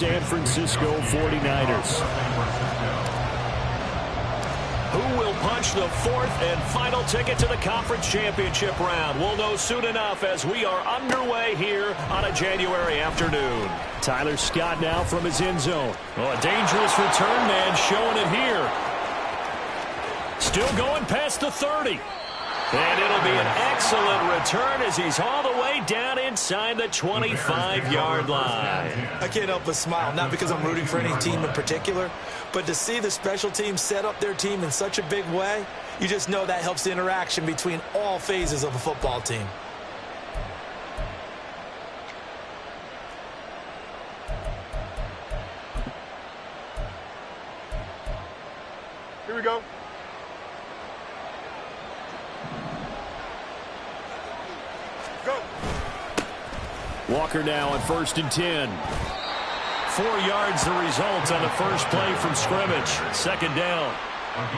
San Francisco 49ers. Who will punch the fourth and final ticket to the conference championship round? We'll know soon enough as we are underway here on a January afternoon. Tyler Scott now from his end zone. Oh, a dangerous return man showing it here. Still going past the 30. And it'll be an excellent return as he's all the way down inside the 25-yard line. I can't help but smile, not because I'm rooting for any team in particular, but to see the special team set up their team in such a big way, you just know that helps the interaction between all phases of a football team. Here we go. Go. Walker now on 1st and 10. 4 yards the result on the first play from scrimmage. Second down.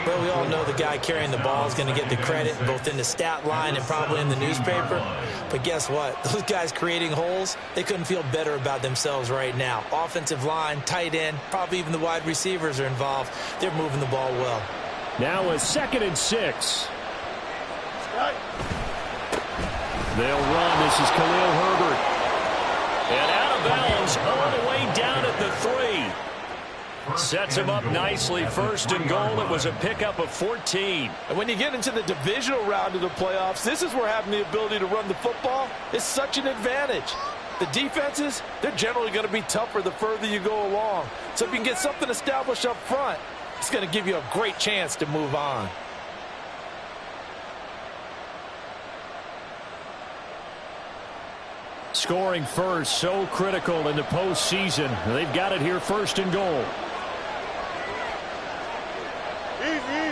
Well, we all know the guy carrying the ball is going to get the credit both in the stat line and probably in the newspaper. But guess what? Those guys creating holes, they couldn't feel better about themselves right now. Offensive line, tight end, probably even the wide receivers are involved. They're moving the ball well. Now a 2nd and 6. They'll run. This is Khalil Herbert. And out of bounds all the way down at the 3. Sets him up nicely. 1st and goal. It was a pickup of 14. And when you get into the divisional round of the playoffs, this is where having the ability to run the football is such an advantage. The defenses, they're generally going to be tougher the further you go along. So if you can get something established up front, it's going to give you a great chance to move on. Scoring first, so critical in the postseason. They've got it here, 1st and goal. Easy.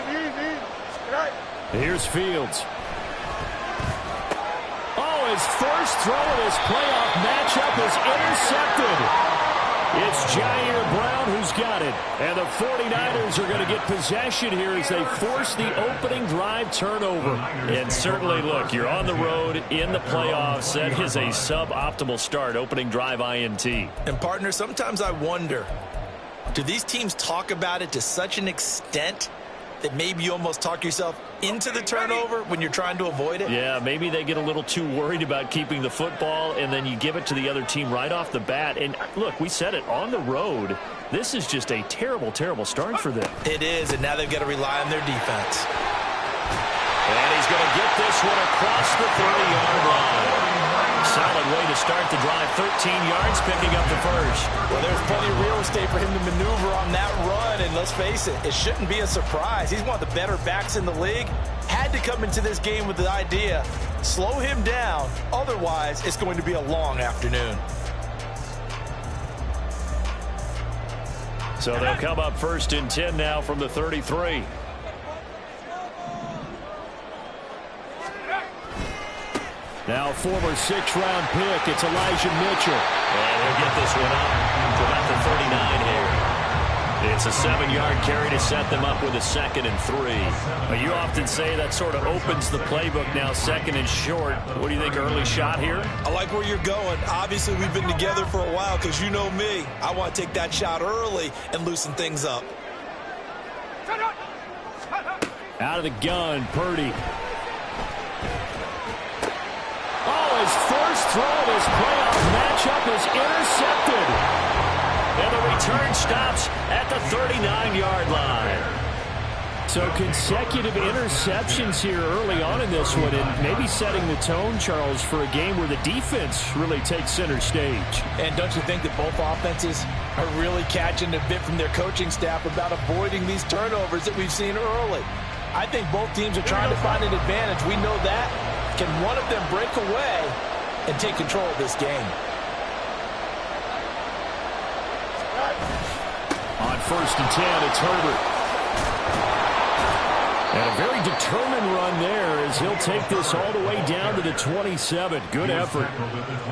Right. Here's Fields. Oh, his first throw of this playoff matchup is intercepted. It's Jair Brown who's got it. And the 49ers are going to get possession here as they force the opening drive turnover. And certainly, look, you're on the road in the playoffs. That is a suboptimal start, opening drive INT. And, partner, sometimes I wonder, do these teams talk about it to such an extent that maybe you almost talk yourself into the turnover when you're trying to avoid it? Yeah, maybe they get a little too worried about keeping the football, and then you give it to the other team right off the bat. And, look, we said it, on the road, this is just a terrible, terrible start for them. It is, and now they've got to rely on their defense. And he's going to get this one across the 30-yard line. Solid way to start the drive. 13 yards, picking up the first. Well, there's plenty of real estate for him to maneuver on that run, and let's face it, it shouldn't be a surprise. He's one of the better backs in the league. Had to come into this game with the idea, slow him down, otherwise it's going to be a long afternoon. So they'll come up 1st and 10 now from the 33. Now a former 6th-round pick. It's Elijah Mitchell. And he'll get this one up to about the 39 here. It's a 7-yard carry to set them up with a 2nd and 3. But you often say that sort of opens the playbook now, 2nd and short. What do you think, early shot here? I like where you're going. Obviously, we've been together for a while because you know me. I want to take that shot early and loosen things up. Out of the gun, Purdy. Oh, his first throw of his playoff matchup is intercepted. And the return stops at the 39-yard line. So consecutive interceptions here early on in this one, and maybe setting the tone, Charles, for a game where the defense really takes center stage. And don't you think that both offenses are really catching a bit from their coaching staff about avoiding these turnovers that we've seen early? I think both teams are trying to find an advantage. We know that. Can one of them break away and take control of this game? On 1st and 10, it's Herbert. And a very determined run there as he'll take this all the way down to the 27. Good effort.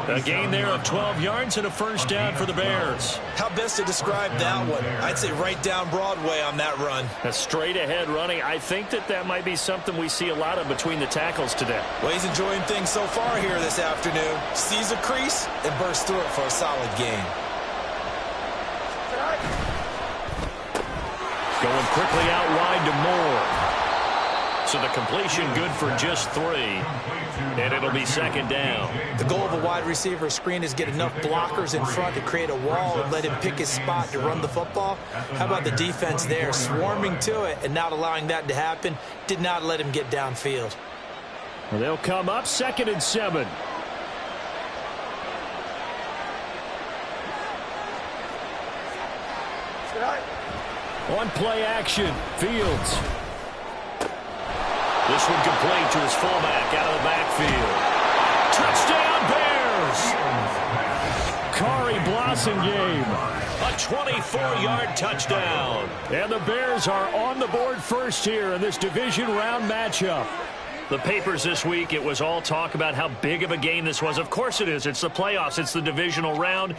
A gain there of 12 yards and a first down for the Bears. How best to describe that one? I'd say right down Broadway on that run. A straight ahead running. I think that might be something we see a lot of between the tackles today. Well, he's enjoying things so far here this afternoon. Sees a crease and bursts through it for a solid gain. Going quickly out wide to Moore. So the completion good for just 3. And it'll be second down. The goal of a wide receiver screen is get enough blockers in front to create a wall and let him pick his spot to run the football. How about the defense there, swarming to it and not allowing that to happen? Did not let him get downfield. Well, they'll come up 2nd and 7. On play action, Fields. This one complete to his fullback out of the backfield. Touchdown, Bears! Kari Blossingame. A 24-yard touchdown. And the Bears are on the board first here in this division round matchup. The papers this week, it was all talk about how big of a game this was. Of course it is. It's the playoffs. It's the divisional round.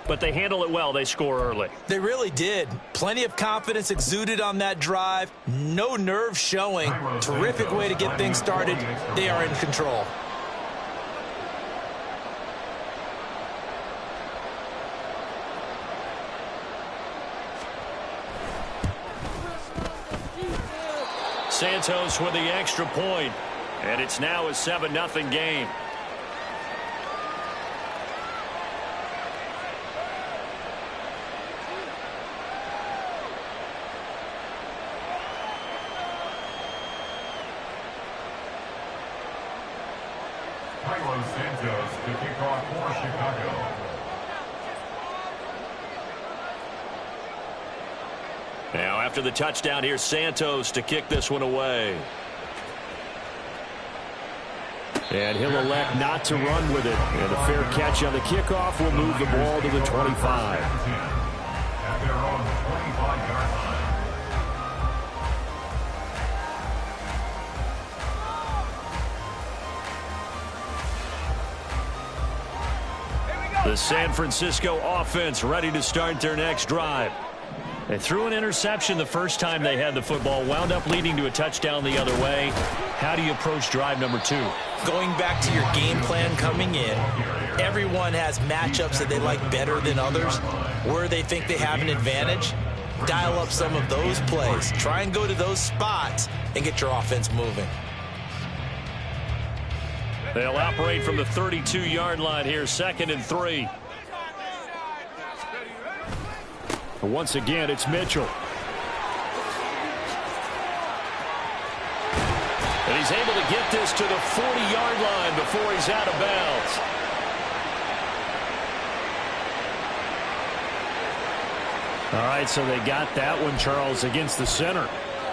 But they handle it well. They score early. They really did. Plenty of confidence exuded on that drive. No nerve showing. Terrific way to get things started. They are in control. Santos with the extra point. And it's now a 7-0 game. Santos to kick off for Chicago. Now after the touchdown, here's Santos to kick this one away. And he'll elect not to run with it. And a fair catch on the kickoff will move the ball to the 25. At their own 25-yard line. The San Francisco offense ready to start their next drive. They threw an interception the first time they had the football, wound up leading to a touchdown the other way. How do you approach drive number 2? Going back to your game plan coming in, everyone has matchups that they like better than others. Where they think they have an advantage, dial up some of those plays. Try and go to those spots and get your offense moving. They'll operate from the 32-yard line here, 2nd and 3. Once again, it's Mitchell. And he's able to get this to the 40-yard line before he's out of bounds. All right, so they got that one, Charles, against the center.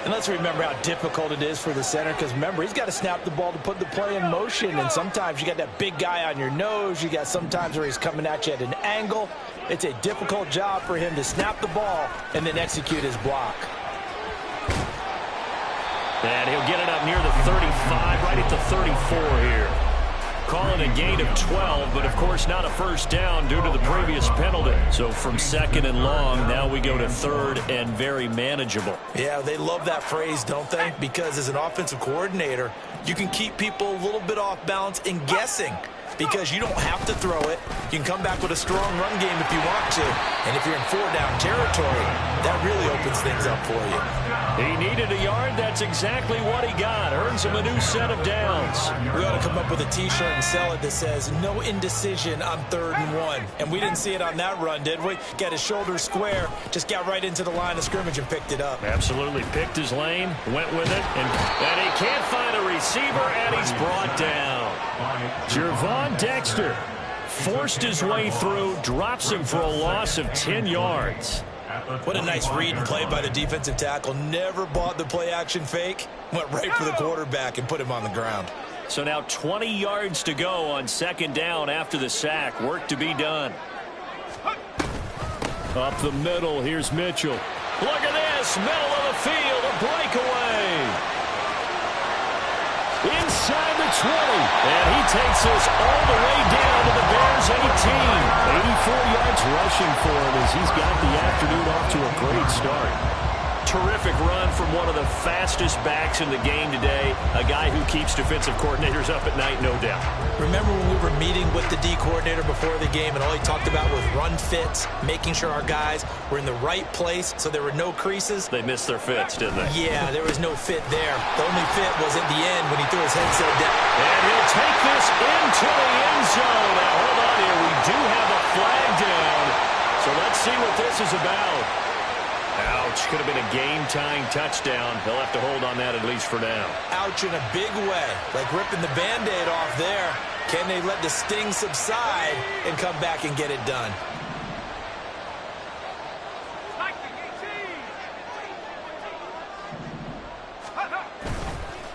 And let's remember how difficult it is for the center, because remember, he's got to snap the ball to put the play in motion, and sometimes you got that big guy on your nose. You got sometimes where he's coming at you at an angle. It's a difficult job for him to snap the ball and then execute his block. And he'll get it up near the 35, right at the 34 here. Calling a gain of 12, but of course not a first down due to the previous penalty. So from 2nd and long, now we go to 3rd and very manageable. Yeah, they love that phrase, don't they? Because as an offensive coordinator, you can keep people a little bit off balance and guessing, because you don't have to throw it. You can come back with a strong run game if you want to. And if you're in 4-down territory, that really opens things up for you. He needed a yard. That's exactly what he got. Earns him a new set of downs. We ought to come up with a T-shirt and sell it that says, no indecision on 3rd and 1. And we didn't see it on that run, did we? Got his shoulders square, just got right into the line of scrimmage and picked it up. Absolutely. Picked his lane, went with it, and he can't find a receiver, and he's brought down. Gervon Dexter forced his way through, drops him for a loss of 10 yards. What a nice read and play by the defensive tackle. Never bought the play-action fake. Went right for the quarterback and put him on the ground. So now 20 yards to go on 2nd down after the sack. Work to be done. Up the middle, here's Mitchell. Look at this, middle of the field, a breakaway. Inside the 20, and he takes us all the way down to the Bears 18. 84 yards rushing for him as he's got the afternoon off to a great start. Terrific run from one of the fastest backs in the game today. A guy who keeps defensive coordinators up at night, no doubt. Remember when we were meeting with the D coordinator before the game and all he talked about was run fits, making sure our guys were in the right place so there were no creases? They missed their fits, didn't they? Yeah, there was no fit there. The only fit was at the end when he threw his headset down. And he'll take this into the end zone. Now, hold on here. We do have a flag down. So let's see what this is about. Ouch. Could have been a game-tying touchdown. They'll have to hold on that at least for now. Ouch in a big way. Like ripping the Band-Aid off there. Can they let the sting subside and come back and get it done?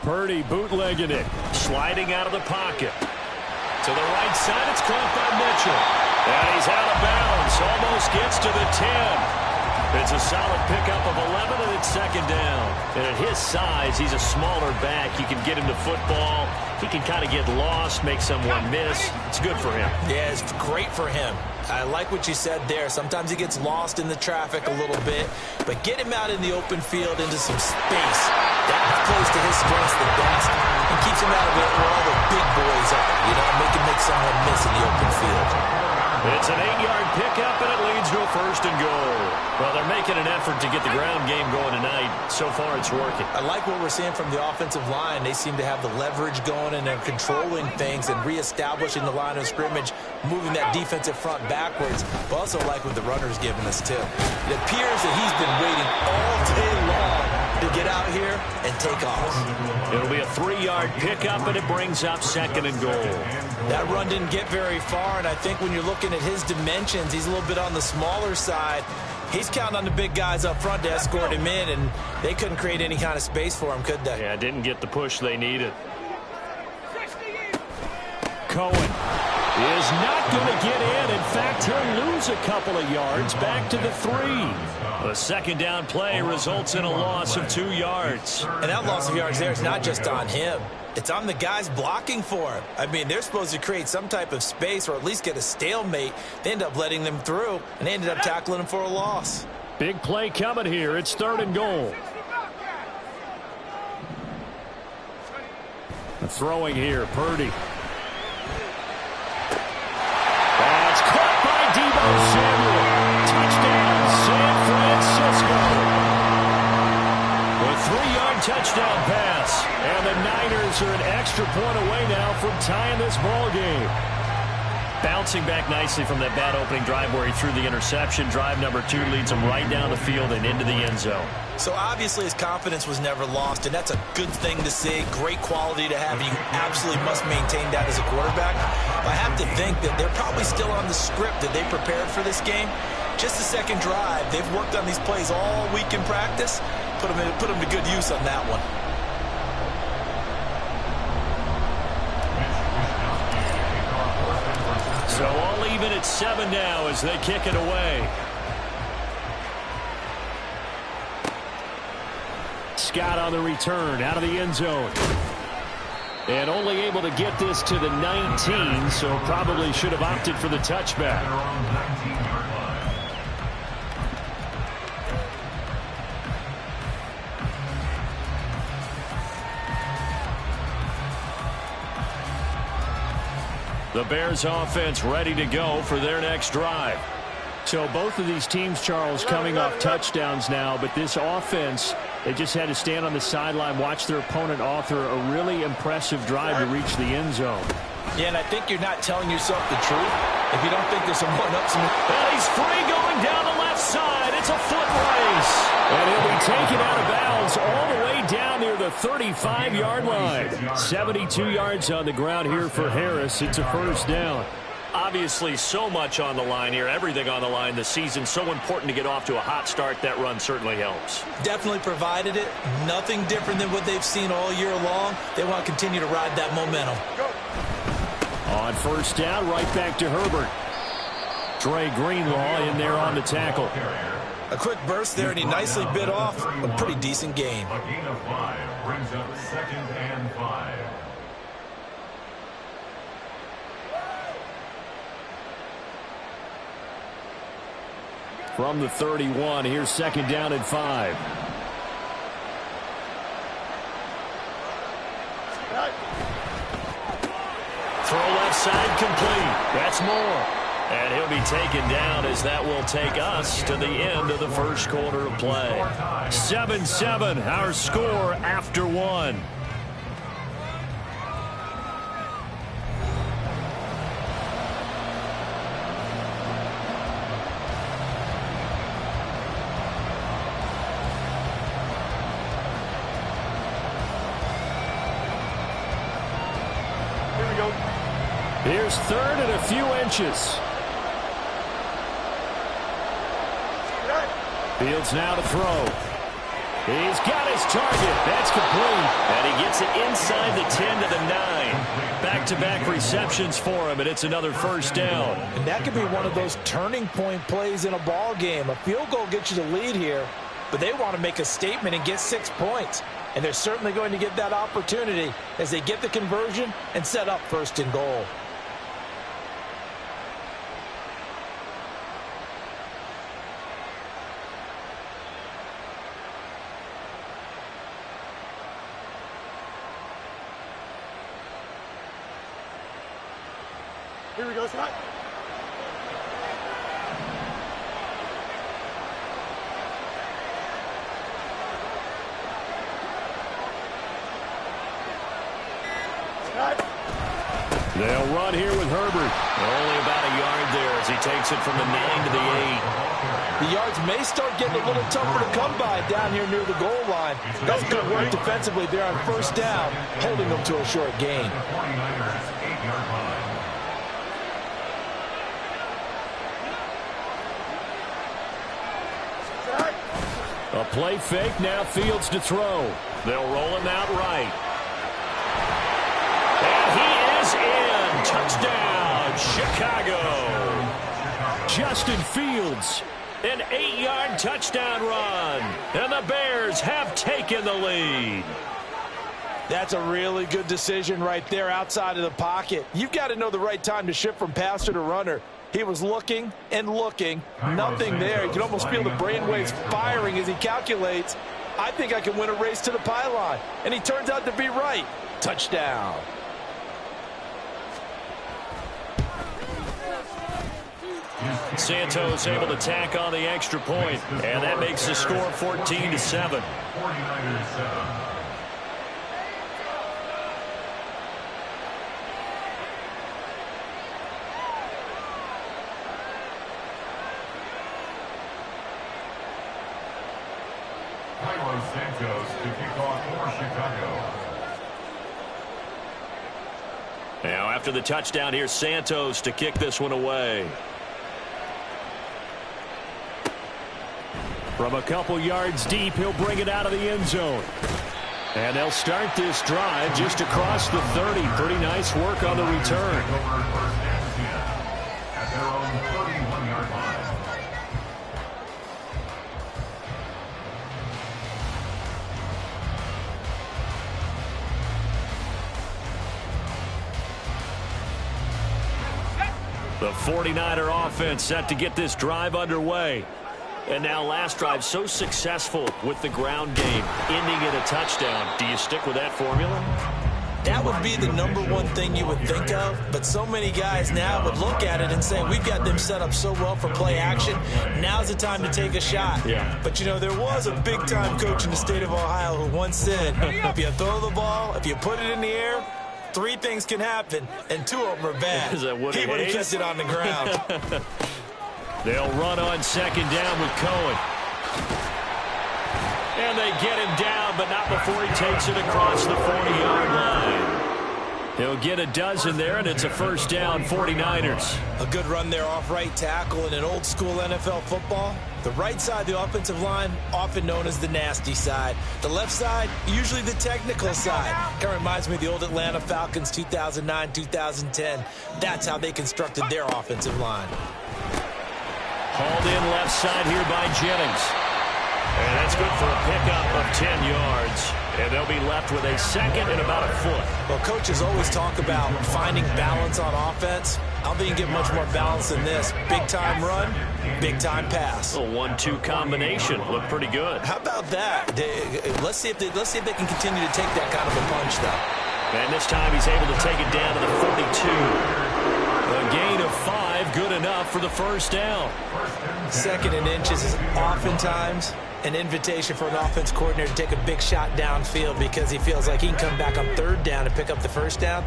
Purdy bootlegging it. Sliding out of the pocket. To the right side, it's caught by Mitchell. And he's out of bounds. Almost gets to the 10. It's a solid pickup of 11, and it's second down. And at his size, he's a smaller back. You can get him to football. He can kind of get lost, make someone miss. It's good for him. Yeah, it's great for him. I like what you said there. Sometimes he gets lost in the traffic a little bit, but get him out in the open field into some space. That plays to his strengths the best and keeps him out of it where all the big boys are. You know, make someone miss in the open field. It's an 8-yard pickup, and it leads to a first and goal. Well, they're making an effort to get the ground game going tonight. So far, it's working. I like what we're seeing from the offensive line. They seem to have the leverage going, and they're controlling things and reestablishing the line of scrimmage, moving that defensive front backwards. But also like what the runner's giving us, too. It appears that he's been waiting all day long to get out here and take off. It'll be a 3-yard pickup, and it brings up second and goal. That run didn't get very far, and I think when you're looking at his dimensions, he's a little bit on the smaller side. He's counting on the big guys up front to escort him in, and they couldn't create any kind of space for him, could they? Yeah, didn't get the push they needed. Cohen is not going to get in. In fact, he'll lose a couple of yards back to the 3. The second down play results in a loss of 2 yards. And that loss of yards there is not just on him. It's on the guys blocking for him. I mean, they're supposed to create some type of space or at least get a stalemate. They end up letting them through, and they ended up tackling him for a loss. Big play coming here. It's third and goal. Throwing here, Purdy. That's caught by Deebo Samuel. Touchdown, San Francisco. A 3-yard touchdown pass. And the Niners are an extra point away now from tying this ball game. Bouncing back nicely from that bad opening drive where he threw the interception. Drive number 2 leads him right down the field and into the end zone. So obviously his confidence was never lost, and that's a good thing to see. Great quality to have. You absolutely must maintain that as a quarterback. I have to think that they're probably still on the script that they prepared for this game. Just the second drive. They've worked on these plays all week in practice. Put them to good use on that one. So all even at 7 now as they kick it away. Scott on the return out of the end zone. And only able to get this to the 19, so probably should have opted for the touchback. The Bears offense ready to go for their next drive. So both of these teams, Charles, coming off touchdowns now, but this offense, they just had to stand on the sideline, watch their opponent author a really impressive drive to reach the end zone. Yeah, and I think you're not telling yourself the truth if you don't think there's some one-ups. And he's free going down the left side. It's a foot race. And he'll be taken out of bounds all the way down near the 35-yard line. 72 yards on the ground here for Harris. It's a first down. Obviously, so much on the line here, everything on the line this season. So important to get off to a hot start. That run certainly helps. Definitely provided it. Nothing different than what they've seen all year long. They want to continue to ride that momentum. On first down, right back to Herbert. Dre Greenlaw in there on the tackle. A quick burst there, and he nicely bit off a pretty decent gain. A gain of 5 brings up 2nd and 5. From the 31, here's second down and 5. Throw left side complete. That's more. And he'll be taken down as that will take us to the end of the first quarter of play. 7-7, our score after one. Here's third and a few inches. Fields now to throw. He's got his target. That's complete. And he gets it inside the 10 to the 9. Back-to-back receptions for him, and it's another first down. And that could be one of those turning point plays in a ball game. A field goal gets you the lead here, but they want to make a statement and get 6 points. And they're certainly going to get that opportunity as they get the conversion and set up first and goal. Here we go, Scott. They'll run here with Herbert. Only about a yard there as he takes it from the 9 to the 8. The yards may start getting a little tougher to come by down here near the goal line. That's good work defensively there on first down, holding them to a short gain. 49ers 8-yard line. A play fake, now Fields to throw. They'll roll him out right. And he is in. Touchdown, Chicago. Justin Fields. An 8-yard touchdown run. And the Bears have taken the lead. That's a really good decision right there outside of the pocket. You've got to know the right time to shift from passer to runner. He was looking and looking, nothing there. You can almost feel the brainwaves firing as he calculates, I think I can win a race to the pylon. And he turns out to be right. Touchdown. Santos able to tack on the extra point, and that makes the score 14-7. 49ers 7. Santos to kick off for Chicago. Now after the touchdown, here's Santos to kick this one away. From a couple yards deep, he'll bring it out of the end zone. And they'll start this drive just across the 30. Pretty nice work on the return. At their own 31-yard line. The 49er offense set to get this drive underway. And now last drive so successful with the ground game, ending in a touchdown. Do you stick with that formula? That would be the #1 thing you would think of, but so many guys now would look at it and say, we've got them set up so well for play action. Now's the time to take a shot. Yeah. But, you know, there was a big-time coach in the state of Ohio who once said, if you throw the ball, if you put it in the air, 3 things can happen, and 2 of them are bad. Is that what he it would have is? kept it on the ground. They'll run on second down with Cohen. And they get him down, but not before he takes it across the 40-yard line. He'll get a dozen there, and it's a first down, 49ers. A good run there off right tackle in an old-school NFL football. The right side of the offensive line, often known as the nasty side. The left side, usually the technical side. Kind of reminds me of the old Atlanta Falcons 2009-2010. That's how they constructed their offensive line. Hauled in left side here by Jennings. And that's good for a pickup of 10 yards. And they'll be left with a second and about a foot. Well, coaches always talk about finding balance on offense. I don't think you get much more balance than this. Big-time run, big-time pass. A 1-2 combination. Looked pretty good. How about that? Let's see if they can continue to take that kind of a punch, though. And this time he's able to take it down to the 42. A gain of 5, good enough for the first down. 2nd and inches is oftentimes an invitation for an offense coordinator to take a big shot downfield because he feels like he can come back on 3rd down and pick up the first down.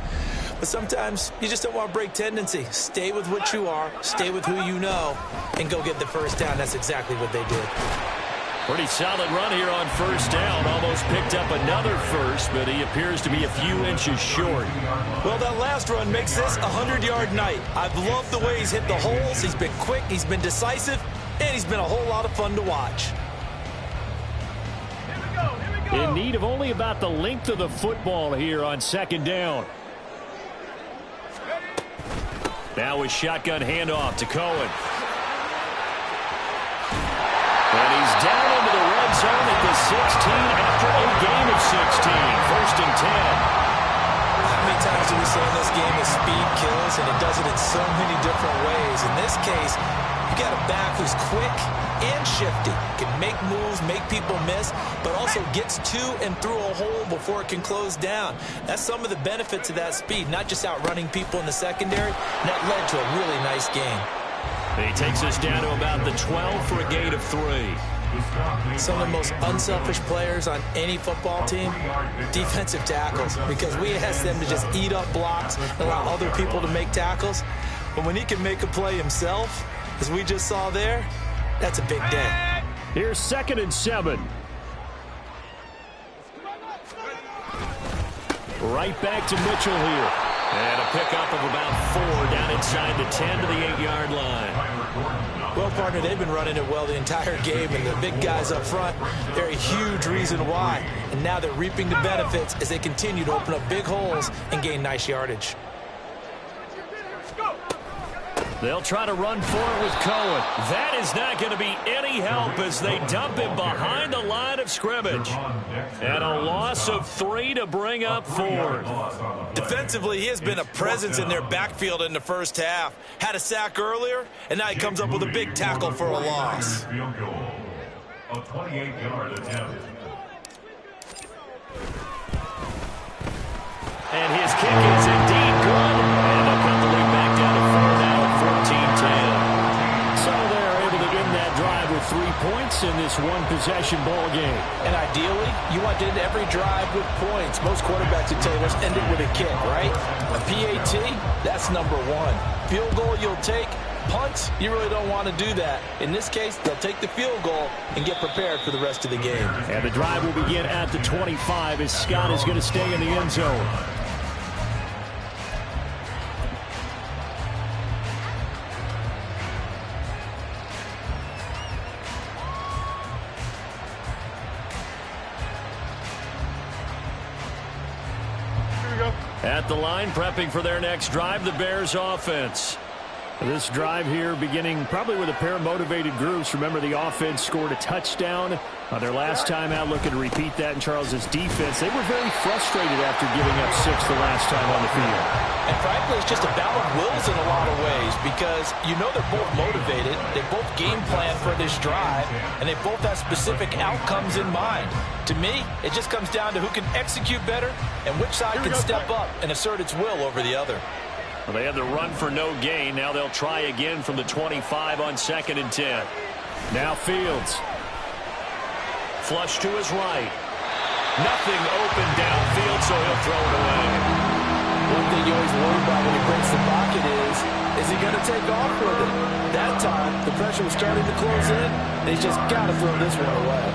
But sometimes you just don't want to break tendency. Stay with what you are, stay with who you know, and go get the first down. That's exactly what they did. Pretty solid run here on first down. Almost picked up another first, but he appears to be a few inches short. Well, that last run makes this a 100-yard night. I've loved the way he's hit the holes. He's been quick, he's been decisive, and he's been a whole lot of fun to watch. In need of only about the length of the football here on 2nd down. Now a shotgun handoff to Cohen. And he's down into the red zone at the 16 after a gain of 16. 1st and 10. How many times do we say in this game that speed kills, and it does it in so many different ways? In this case, you got a back who's quick and shifty, can make moves, make people miss, but also gets to and through a hole before it can close down. That's some of the benefits of that speed, not just outrunning people in the secondary. And that led to a really nice game. He takes us down to about the 12 for a gain of 3. Some of the most unselfish players on any football team, defensive tackles, because we ask them to just eat up blocks and allow other people to make tackles. But when he can make a play himself, as we just saw there, that's a big day. Here's 2nd and 7. Right back to Mitchell here. And a pickup of about 4 down inside the 10 to the 8-yard line. Well, partner, they've been running it well the entire game, and the big guys up front, they're a huge reason why. And now they're reaping the benefits as they continue to open up big holes and gain nice yardage. They'll try to run for it with Cohen. That is not going to be any help as they dump him behind the line of scrimmage. And a loss of 3 to bring up 4. Defensively, he has been a presence in their backfield in the first half. Had a sack earlier, and now he comes up with a big tackle for a loss. Field goal. A 28-yard attempt. And his kick is indeed good. And they'll cut the lead back down to 4 now at 14-10. So they're able to end that drive with 3 points in this one-possession ball game. And ideally, you want to end every drive with points. Most quarterbacks would tell you, let's end it with a kick, right? A PAT, that's number 1. Field goal you'll take. Punts, you really don't want to do that. In this case, they'll take the field goal and get prepared for the rest of the game. And the drive will begin at the 25 as Scott is going to stay in the end zone. At the line, prepping for their next drive, the Bears offense. This drive here beginning probably with a pair of motivated groups. Remember, the offense scored a touchdown their last time out, looking to repeat that in Charles's defense. They were very frustrated after giving up 6 the last time on the field. And frankly, it's just a battle of wills in a lot of ways because you know they're both motivated. They both game plan for this drive, and they both have specific outcomes in mind. To me, it just comes down to who can execute better and which side can step up and assert its will over the other. Well, they had the run for no gain. Now they'll try again from the 25 on 2nd and 10. Now Fields. Flush to his right. Nothing open downfield, so he'll throw it away. One thing you always worry about when he breaks the pocket is he going to take off with it? That time, the pressure was starting to close in, and he's just got to throw this one away.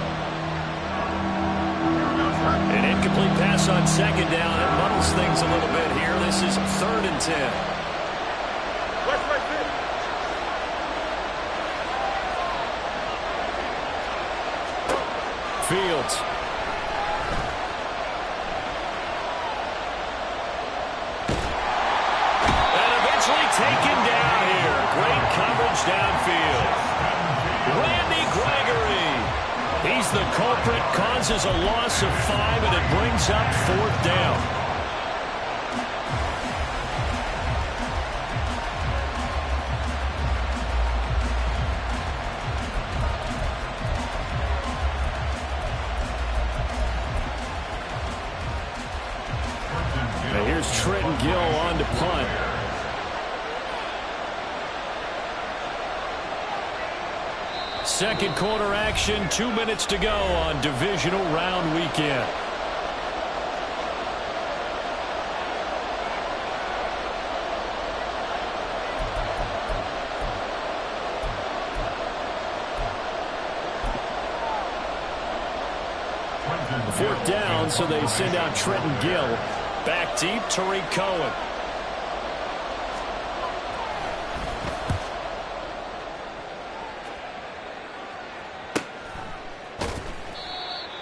An incomplete pass on 2nd down. It muddles things a little bit here. This is 3rd and 10. Fields. And eventually taken down here. Great coverage downfield. Randy Gregory. He's the culprit, causes a loss of 5, and it brings up 4th down. here's Trenton Gill on to punt. Second quarter action, 2 minutes to go on divisional round weekend. Fourth down, so they send out Trenton Gill. Back deep, Tariq Cohen.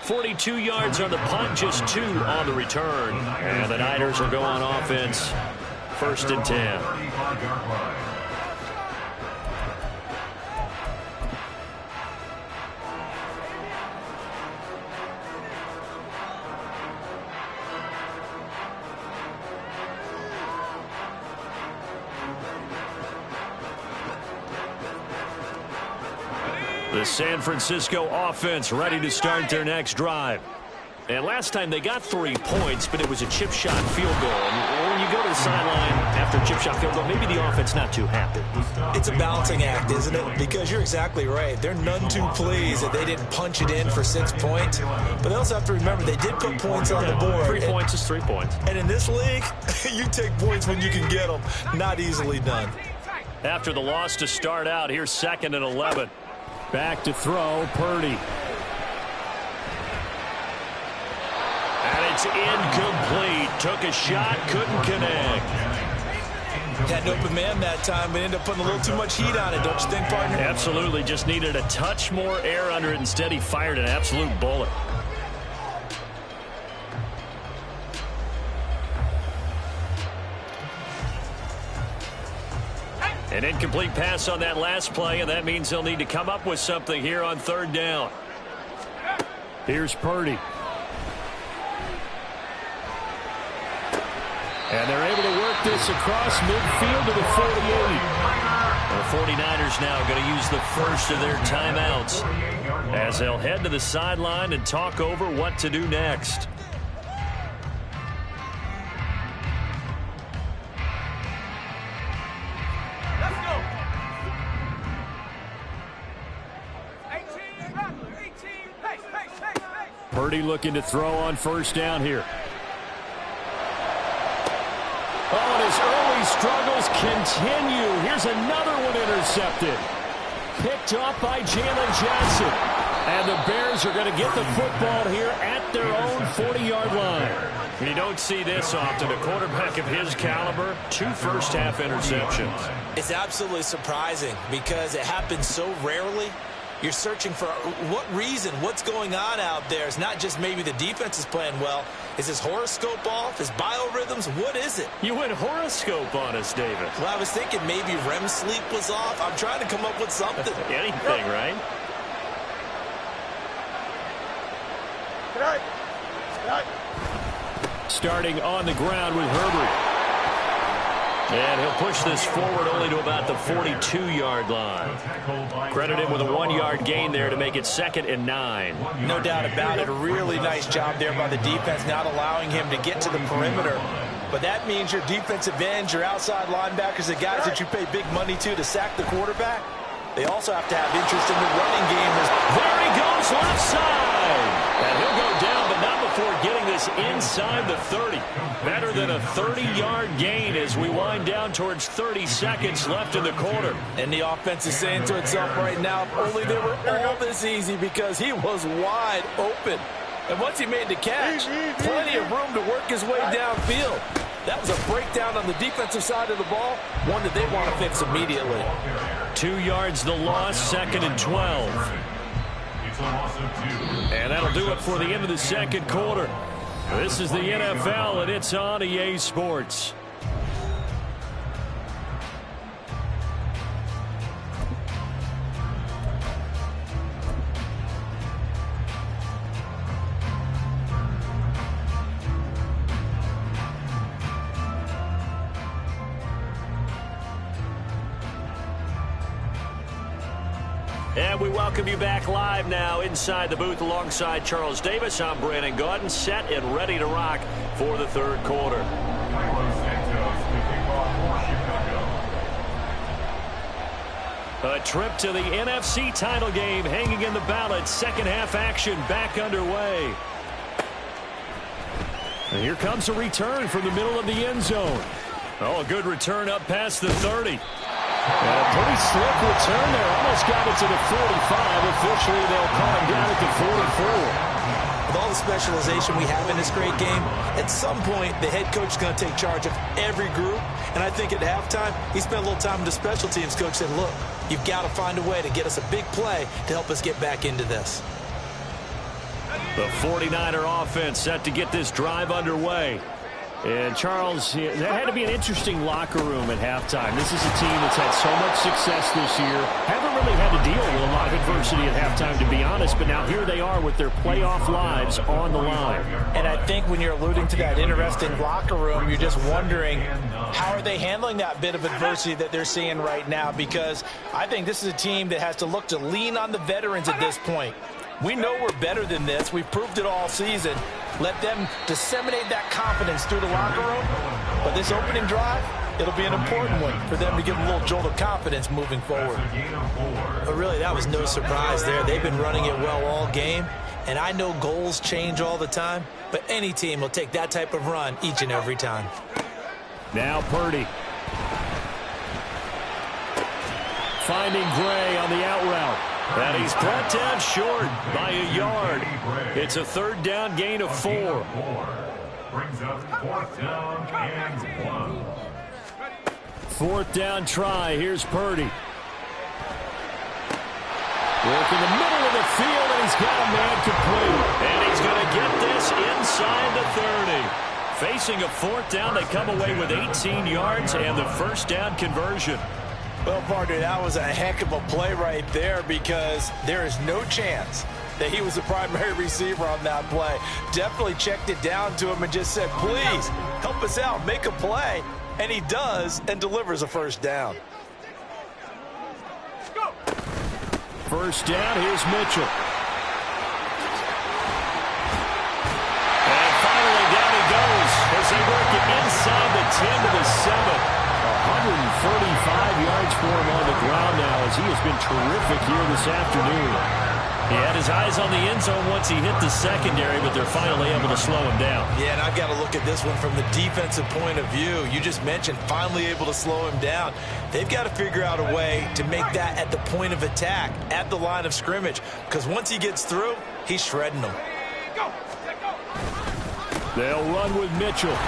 .42 yards on the punt, just 2 on the return. And the Niners will go on offense, 1st and 10. The San Francisco offense ready to start their next drive. And last time they got 3 points, but it was a chip shot field goal. And when you go to the sideline after a chip shot field goal, maybe the offense not too happy. It's a balancing act, isn't it? Because you're exactly right. They're none too pleased that they didn't punch it in for 6 points. But they also have to remember they did put points on the board. 3 points is 3 points. And in this league, you take points when you can get them. Not easily done. After the loss to start out, here's 2nd and 11. Back to throw, Purdy. And it's incomplete. Took a shot, couldn't connect. Had an open man that time, but ended up putting a little too much heat on it, don't you think, partner? Absolutely. Just needed a touch more air under it. Instead, he fired an absolute bullet. An incomplete pass on that last play, and that means they'll need to come up with something here on 3rd down. Here's Purdy. And they're able to work this across midfield to the 48. The 49ers now going to use the first of their timeouts as they'll head to the sideline and talk over what to do next. Purdy looking to throw on 1st down here. Oh, and his early struggles continue. Here's another one intercepted. Picked off by Jalen Johnson. And the Bears are going to get the football here at their own 40-yard line. You don't see this often. A quarterback of his caliber, 2 first-half interceptions. It's absolutely surprising because it happens so rarely. You're searching for what reason, what's going on out there. It's not just maybe the defense is playing well. Is his horoscope off? His biorhythms? What is it? You went horoscope on us, David. Well, I was thinking maybe REM sleep was off. I'm trying to come up with something. Anything, right? Good night. Good night. Starting on the ground with Herbert. And he'll push this forward only to about the 42-yard line. Credit him with a 1-yard gain there to make it 2nd and 9. No doubt about it. A really nice job there by the defense, not allowing him to get to the perimeter. But that means your defensive ends, your outside linebackers, the guys that you pay big money to sack the quarterback, they also have to have interest in the running game. There he goes, left side. And he'll go down, but not before getting this inside the 30. Better than a 30-yard gain as we wind down towards 30 seconds left in the quarter. And the offense is saying to itself right now, if only they were all this easy, because he was wide open. And once he made the catch, plenty of room to work his way downfield. That was a breakdown on the defensive side of the ball, one that they want to fix immediately. 2 yards the loss, 2nd and 12. And that'll do it for the end of the 2nd quarter. This is the NFL, and it's on EA Sports. And we welcome you back live now inside the booth alongside Charles Davis. I'm Brandon Gaudin, set and ready to rock for the 3rd quarter. A trip to the NFC title game hanging in the balance. Second half action back underway. And here comes a return from the middle of the end zone. Oh, a good return up past the 30. A pretty slick return there. Almost got it to the 45. Officially, they'll call him down at the 44. With all the specialization we have in this great game, at some point, the head coach is going to take charge of every group. And I think at halftime, he spent a little time with the special teams coach, said, look, you've got to find a way to get us a big play to help us get back into this. The 49er offense set to get this drive underway. And, Charles, that had to be an interesting locker room at halftime. This is a team that's had so much success this year. Haven't really had to deal with a lot of adversity at halftime, to be honest. But now here they are with their playoff lives on the line. And I think when you're alluding to that interesting locker room, you're just wondering how are they handling that bit of adversity that they're seeing right now? Because I think this is a team that has to look to lean on the veterans at this point. We know we're better than this. We've proved it all season. Let them disseminate that confidence through the locker room. But this opening drive, it'll be an important one for them to give them a little jolt of confidence moving forward. But really, that was no surprise there. They've been running it well all game. And I know goals change all the time, but any team will take that type of run each and every time. Now Purdy. Finding Gray on the out route. And he's brought down short by a yard. It's a third down gain of 4. Brings up fourth down and 1. Fourth down try. Here's Purdy. Work in the middle of the field, and he's got a man complete. And he's going to get this inside the 30. Facing a fourth down, they come away with 18 yards and the first down conversion. Well, partner, that was a heck of a play right there because there is no chance that he was the primary receiver on that play. Definitely checked it down to him and just said, please, help us out, make a play. And he does and delivers a first down. First down, here's Mitchell. And finally down he goes as they work it inside the 10 to the 7. 145 yards for him on the ground now as he has been terrific here this afternoon. He had his eyes on the end zone once he hit the secondary, but they're finally able to slow him down. Yeah, and I've got to look at this one from the defensive point of view. You just mentioned finally able to slow him down. They've got to figure out a way to make that at the point of attack, at the line of scrimmage, because once he gets through, he's shredding them. They'll run with Mitchell.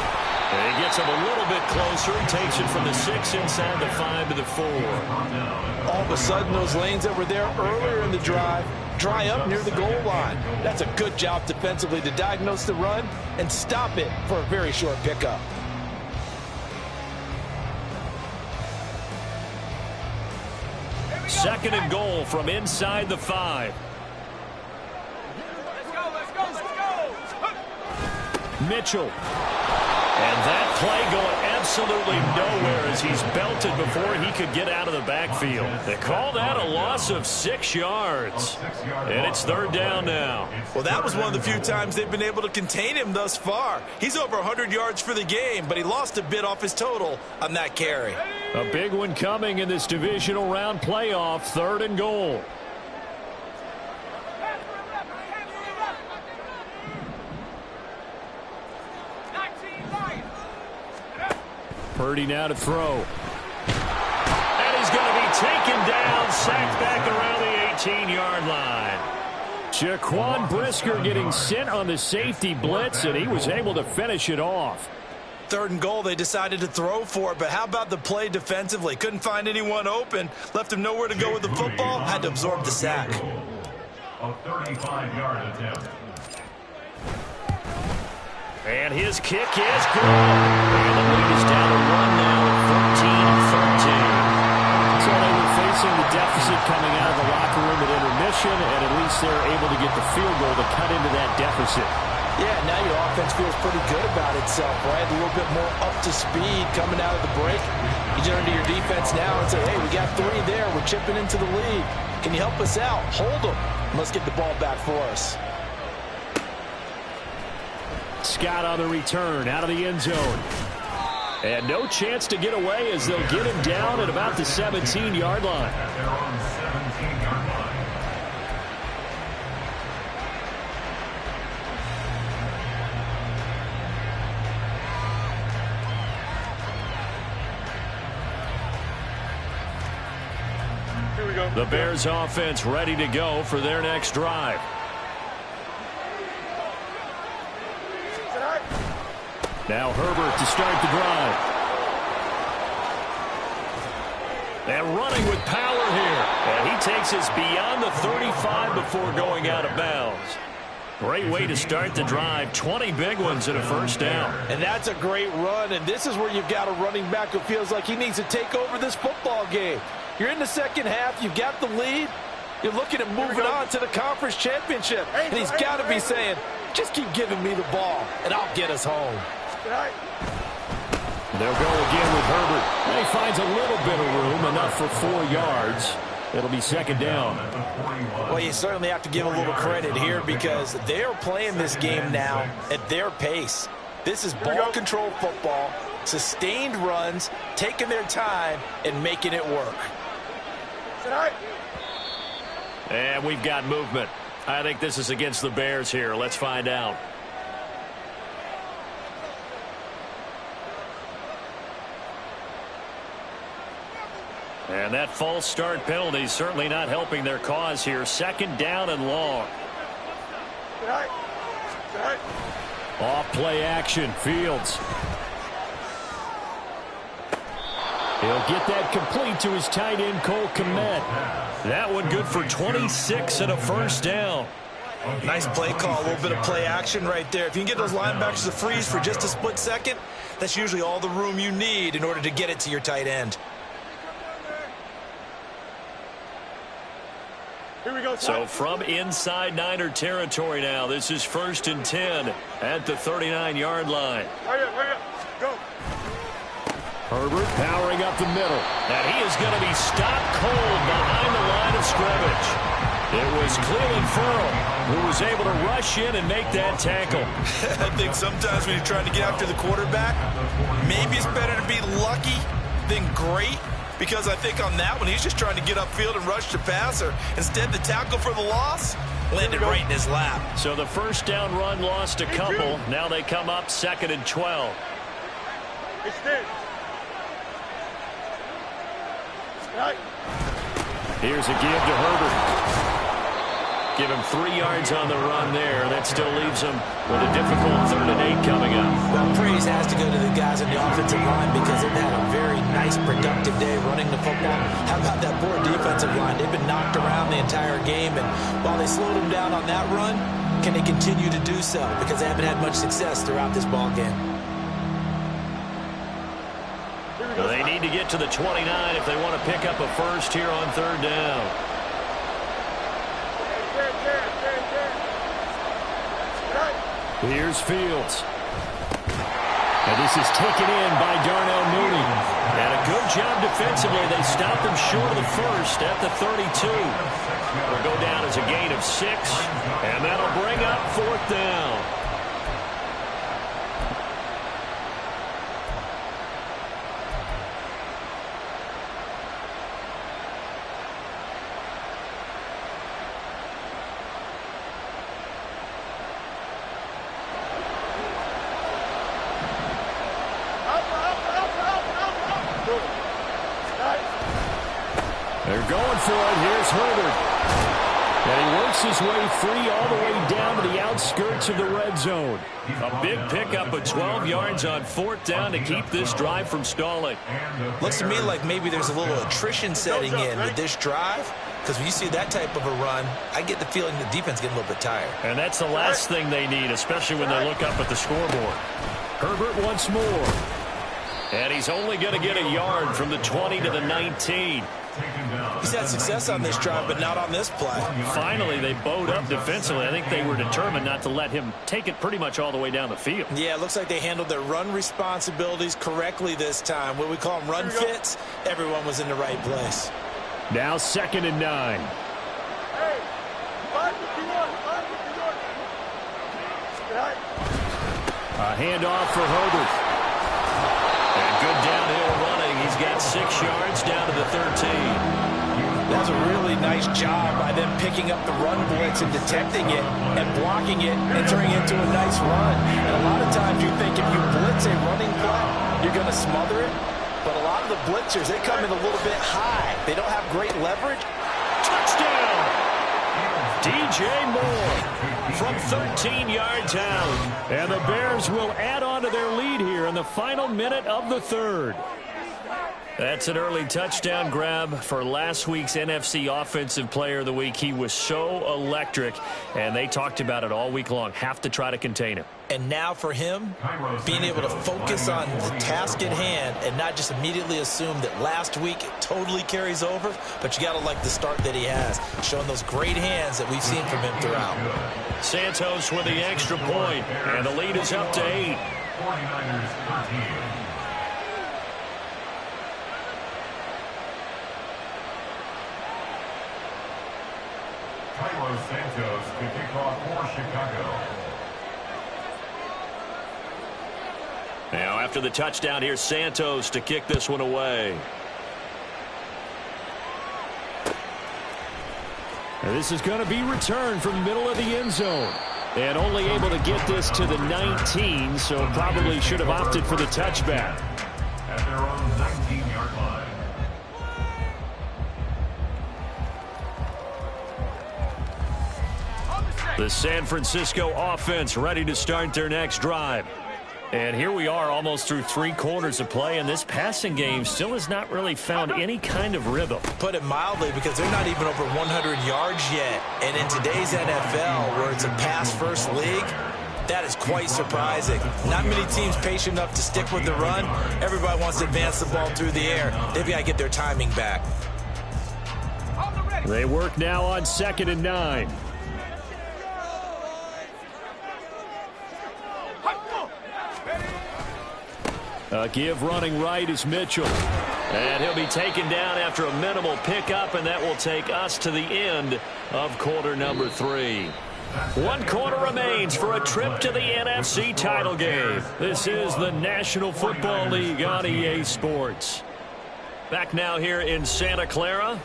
And he gets him a little bit closer and takes it from the 6 inside the 5 to the 4. All of a sudden, those lanes that were there earlier in the drive dry up near the goal line. That's a good job defensively to diagnose the run and stop it for a very short pickup. Second and goal from inside the 5. Mitchell. And that play going absolutely nowhere as he's belted before he could get out of the backfield. They call that a loss of 6 yards. And it's third down now. Well, that was one of the few times they've been able to contain him thus far. He's over 100 yards for the game, but he lost a bit off his total on that carry. A big one coming in this divisional round playoff, third and goal. Purdy now to throw. And he's going to be taken down, sacked back around the 18-yard line. Jaquan Brisker getting sent on the safety blitz, and he was able to finish it off. Third and goal, they decided to throw for it, but how about the play defensively? Couldn't find anyone open, left him nowhere to go with the football, had to absorb the sack. A 35-yard attempt. And his kick is good. And the lead is down to 1 now at 13-13. So they were facing the deficit coming out of the locker room at intermission, and at least they're able to get the field goal to cut into that deficit. Yeah, now your offense feels pretty good about itself, right? A little bit more up to speed coming out of the break. You turn to your defense now and say, hey, we got 3 there. We're chipping into the lead. Can you help us out? Hold them. Let's get the ball back for us. Scott on the return out of the end zone. And no chance to get away as they'll get him down at about the 17-yard line. At their own 17-yard line. The Bears offense ready to go for their next drive. Now Herbert to start the drive. And running with power here. And he takes us beyond the 35 before going out of bounds. Great way to start the drive. 20 big ones and a first down. And that's a great run, and this is where you've got a running back who feels like he needs to take over this football game. You're in the second half. You've got the lead. You're looking at moving on to the conference championship. And he's got to be saying, just keep giving me the ball, and I'll get us home. They'll go again with Herbert. And he finds a little bit of room, enough for 4 yards. It'll be second down. Well, you certainly have to give a little credit here because they are playing this game now at their pace. This is ball control football, sustained runs, taking their time, and making it work. And we've got movement. I think this is against the Bears here. Let's find out. And that false start penalty is certainly not helping their cause here. Second down and long. Off play action. Fields. He'll get that complete to his tight end, Cole Kmet. That one good for 26 and a first down. Nice play call, a little bit of play action right there. If you can get those linebackers to freeze for just a split second, that's usually all the room you need in order to get it to your tight end. Here we go. So from inside Niner territory now, this is 1st and 10 at the 39-yard line. Hurry up, go. Herbert powering up the middle. And he is going to be stopped cold behind the line of scrimmage. It was Cleveland Ferrell who was able to rush in and make that tackle. I think sometimes when you're trying to get after the quarterback, maybe it's better to be lucky than great. Because I think on that one, he's just trying to get upfield and rush the passer. Instead, the tackle for the loss landed right in his lap. So the first down run lost a couple. Now they come up 2nd and 12. It's this. Here's a give to Herbert. Give him 3 yards on the run there. That still leaves him with a difficult 3rd and 8 coming up. Well, praise has to go to the guys on the offensive line because they've had a very nice, productive day running the football. How about that poor defensive line? They've been knocked around the entire game, and while they slowed them down on that run, can they continue to do so? Because they haven't had much success throughout this ball game. So they need to get to the 29 if they want to pick up a first here on 3rd down. Here's Fields. And this is taken in by Darnell Mooney. And a good job defensively. They stopped him short of the first at the 32. It'll go down as a gain of 6. And that'll bring up 4th down. They're going for it. Here's Herbert. And he works his way free all the way down to the outskirts of the red zone. A big pickup of 12 yards on 4th down to keep this drive from stalling. Looks to me like maybe there's a little attrition setting in with this drive. Because when you see that type of a run, I get the feeling the defense getting a little bit tired. And that's the last thing they need, especially when they look up at the scoreboard. Herbert once more. And he's only going to get a yard from the 20 to the 19. He's had success on this drive, but not on this play. Finally, they bowed up defensively. I think they were determined not to let him take it pretty much all the way down the field. Yeah, it looks like they handled their run responsibilities correctly this time. What we call them run fits, everyone was in the right place. Now 2nd and 9. Hey, 551. A handoff for Herbert. And about 6 yards down to the 13. That was a really nice job by them picking up the run blitz and detecting it and blocking it and turning it into a nice run. And a lot of times you think if you blitz a running play, you're going to smother it. But a lot of the blitzers, they come in a little bit high. They don't have great leverage. Touchdown! DJ Moore from 13 yards out. And the Bears will add on to their lead here in the final minute of the third. That's an early touchdown grab for last week's NFC Offensive Player of the Week. He was so electric, and they talked about it all week long. Have to try to contain him. And now for him, being able to focus on the task at hand and not just immediately assume that last week it totally carries over, but you got to like the start that he has, showing those great hands that we've seen from him throughout. Santos with the extra point, and the lead is up to 8. 49ers 13. Carlos Santos to kick off for Chicago. Now after the touchdown, here's Santos to kick this one away. And this is going to be returned from the middle of the end zone. And only able to get this to the 19, so probably should have opted for the touchback. At their own 19-yard line. The San Francisco offense ready to start their next drive. And here we are almost through 3 quarters of play, and this passing game still has not really found any kind of rhythm. Put it mildly, because they're not even over 100 yards yet. And in today's NFL, where it's a pass-first league, that is quite surprising. Not many teams patient enough to stick with the run. Everybody wants to advance the ball through the air. They've got to get their timing back. They work now on 2nd and 9. Give running right is Mitchell. And he'll be taken down after a minimal pickup, and that will take us to the end of quarter number 3. 1 quarter remains for a trip to the NFC title game. This is the National Football League on EA Sports. Back now here in Santa Clara.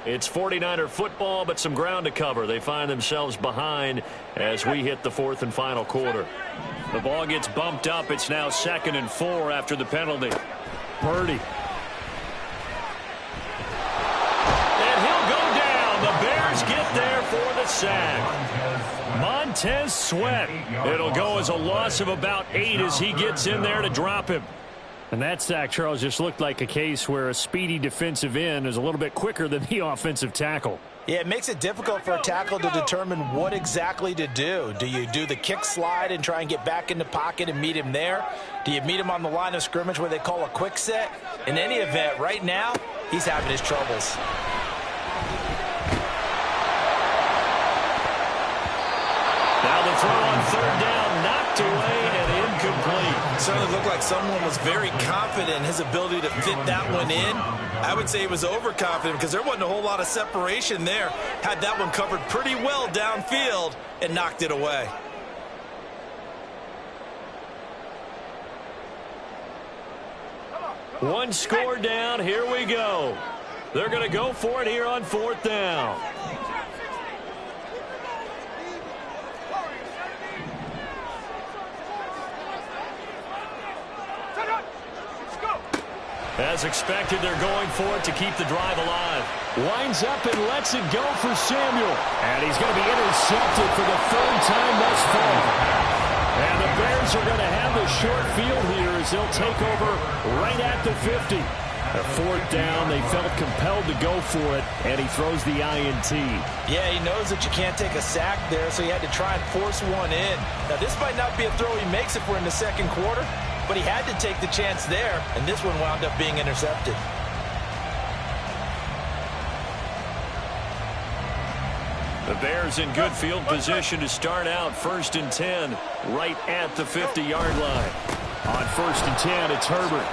It's 49er football, but some ground to cover. They find themselves behind as we hit the 4th and final quarter. The ball gets bumped up. It's now 2nd and 4 after the penalty. Purdy. And he'll go down. The Bears get there for the sack. Montez Sweat. It'll go as a loss of about 8 as he gets in there to drop him. And that sack, Charles, just looked like a case where a speedy defensive end is a little bit quicker than the offensive tackle. Yeah, it makes it difficult for a tackle to determine what exactly to do. Do you do the kick slide and try and get back in the pocket and meet him there? Do you meet him on the line of scrimmage where they call a quick set? In any event, right now, he's having his troubles. Now the throw on 3rd down, knocked away and incomplete. Certainly looked like someone was very confident in his ability to fit that one in. I would say he was overconfident because there wasn't a whole lot of separation there. Had that one covered pretty well downfield and knocked it away. One score down. Here we go. They're going to go for it here on 4th down. As expected, they're going for it to keep the drive alive. Winds up and lets it go for Samuel. And he's going to be intercepted for the 3rd time thus far. And the Bears are going to have the short field here as they'll take over right at the 50. A 4th down, they felt compelled to go for it, and he throws the INT. Yeah, he knows that you can't take a sack there, so he had to try and force one in. Now, this might not be a throw he makes if we're in the 2nd quarter, but he had to take the chance there, and this one wound up being intercepted. The Bears in good field position to start out 1st and 10 right at the 50-yard line. On 1st and 10, it's Herbert.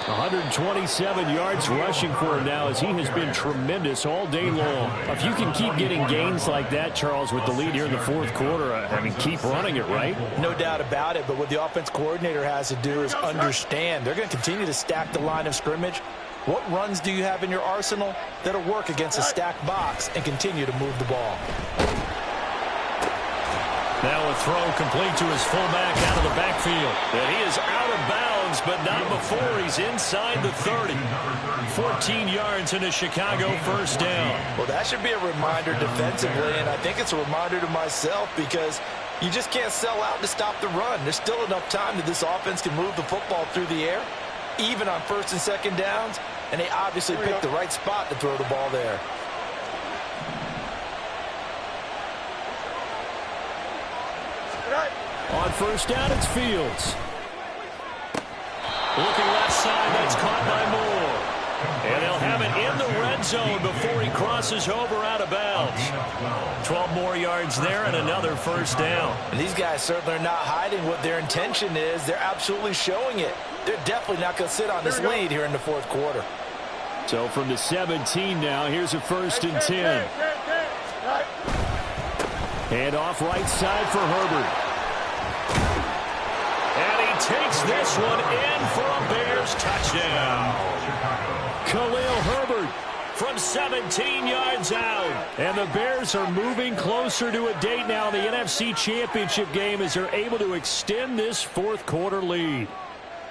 127 yards rushing for him now, as he has been tremendous all day long. If you can keep getting gains like that, Charles, with the lead here in the fourth quarter, I mean, keep running it, right? No doubt about it, but what the offense coordinator has to do is understand they're going to continue to stack the line of scrimmage. What runs do you have in your arsenal that'll work against a stacked box and continue to move the ball? Now a throw complete to his fullback out of the backfield. And he is out of bounds, but not before he's inside the 30. 14 yards and a Chicago first down. Well, that should be a reminder defensively, and I think it's a reminder to myself because you just can't sell out to stop the run. There's still enough time that this offense can move the football through the air, even on first and second downs, and they obviously picked the right spot to throw the ball there. On first down, it's Fields. Looking left side, that's caught by Moore. And they'll have it in the red zone before he crosses over out of bounds. 12 more yards there and another first down. And these guys certainly are not hiding what their intention is. They're absolutely showing it. They're definitely not going to sit on this lead here in the fourth quarter. So from the 17 now, here's a first and 10. And off right side for Herbert. And he takes this one in for a Bears touchdown. Khalil Herbert from 17 yards out. And the Bears are moving closer to a date now in the NFC Championship game as they're able to extend this fourth quarter lead.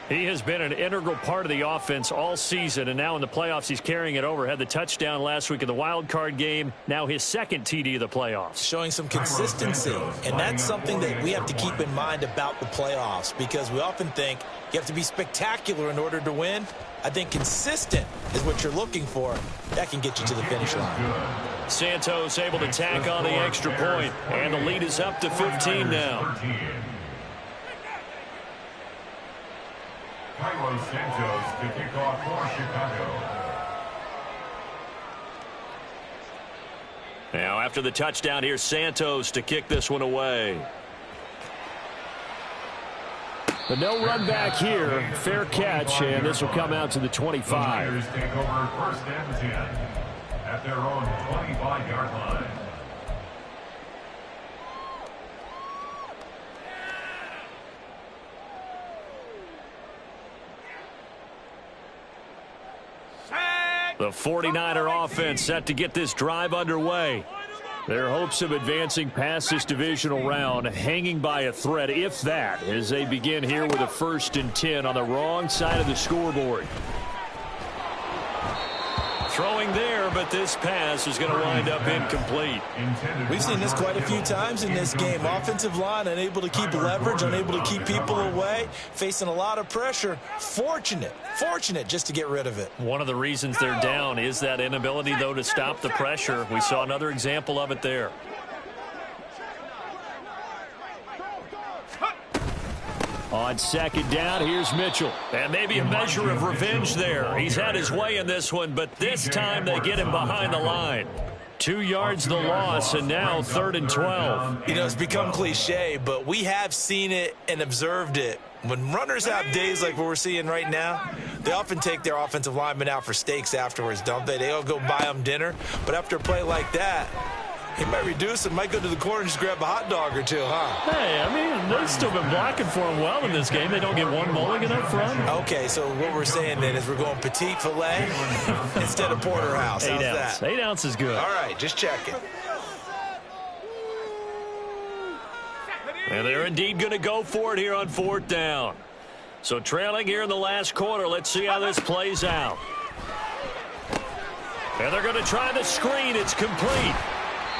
He has been an integral part of the offense all season, and now in the playoffs he's carrying it over. Had the touchdown last week in the wild card game, now his second TD of the playoffs. Showing some consistency, and that's something that we have to keep in mind about the playoffs, because we often think you have to be spectacular in order to win. I think consistent is what you're looking for. That can get you to the finish line. Santos able to tack on the extra point, and the lead is up to 15 now. Carlos Santos to kick off for Chicago. Now after the touchdown, here's Santos to kick this one away. But no run back here. Fair catch, and this will come out to the 25. The Niners take over first and 10 at their own 25-yard line. The 49er offense set to get this drive underway. Their hopes of advancing past this divisional round hanging by a thread, if that, as they begin here with a first and 10 on the wrong side of the scoreboard. Throwing there, but this pass is going to wind up incomplete. We've seen this quite a few times in this game. Offensive line unable to keep leverage, unable to keep people away, facing a lot of pressure. Fortunate just to get rid of it. One of the reasons they're down is that inability, though, to stop the pressure. We saw another example of it there. On second down, here's Mitchell. And maybe a measure of revenge there. He's had his way in this one, but this time they get him behind the line. 2 yards the loss, and now 3rd and 12. You know, it's become cliche, but we have seen it and observed it. When runners have days like what we're seeing right now, they often take their offensive linemen out for steaks afterwards, don't they? They all go buy them dinner. But after a play like that, he might reduce and might go to the corner and just grab a hot dog or two, huh? Hey, I mean, they've still been blocking for him well in this game. They don't get one mulligan up front. Okay, so what we're saying then is we're going petite filet instead of porterhouse. How's that? 8 ounce is good. All right, just checking. And they're indeed going to go for it here on 4th down. So trailing here in the last quarter. Let's see how this plays out. And they're going to try the screen. It's complete.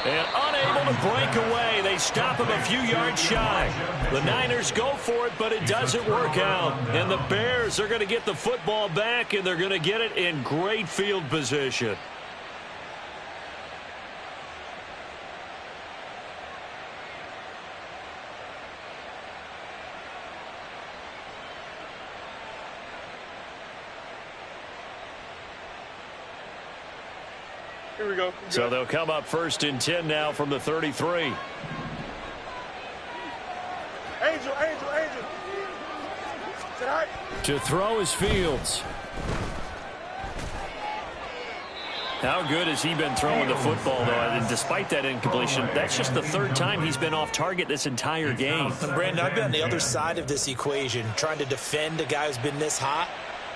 And unable to break away. They stop him a few yards shy. The Niners go for it, but it doesn't work out. And the Bears are going to get the football back, and they're going to get it in great field position. Here we go. So they'll come up 1st and 10 now from the 33. Angel. To throw is Fields. How good has he been throwing the football, though? And despite that incompletion, that's just the third time he's been off target this entire game. And Brandon, I've been on the other side of this equation, trying to defend a guy who's been this hot,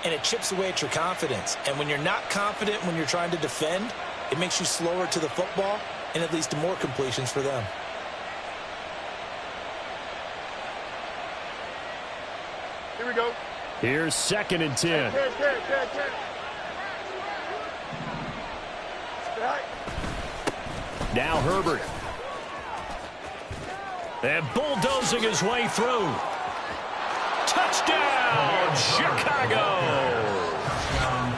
and it chips away at your confidence. And when you're not confident when you're trying to defend, it makes you slower to the football, and it leads to more completions for them. Here we go. Here's 2nd and 10. Now Herbert. And bulldozing his way through. Touchdown, Chicago!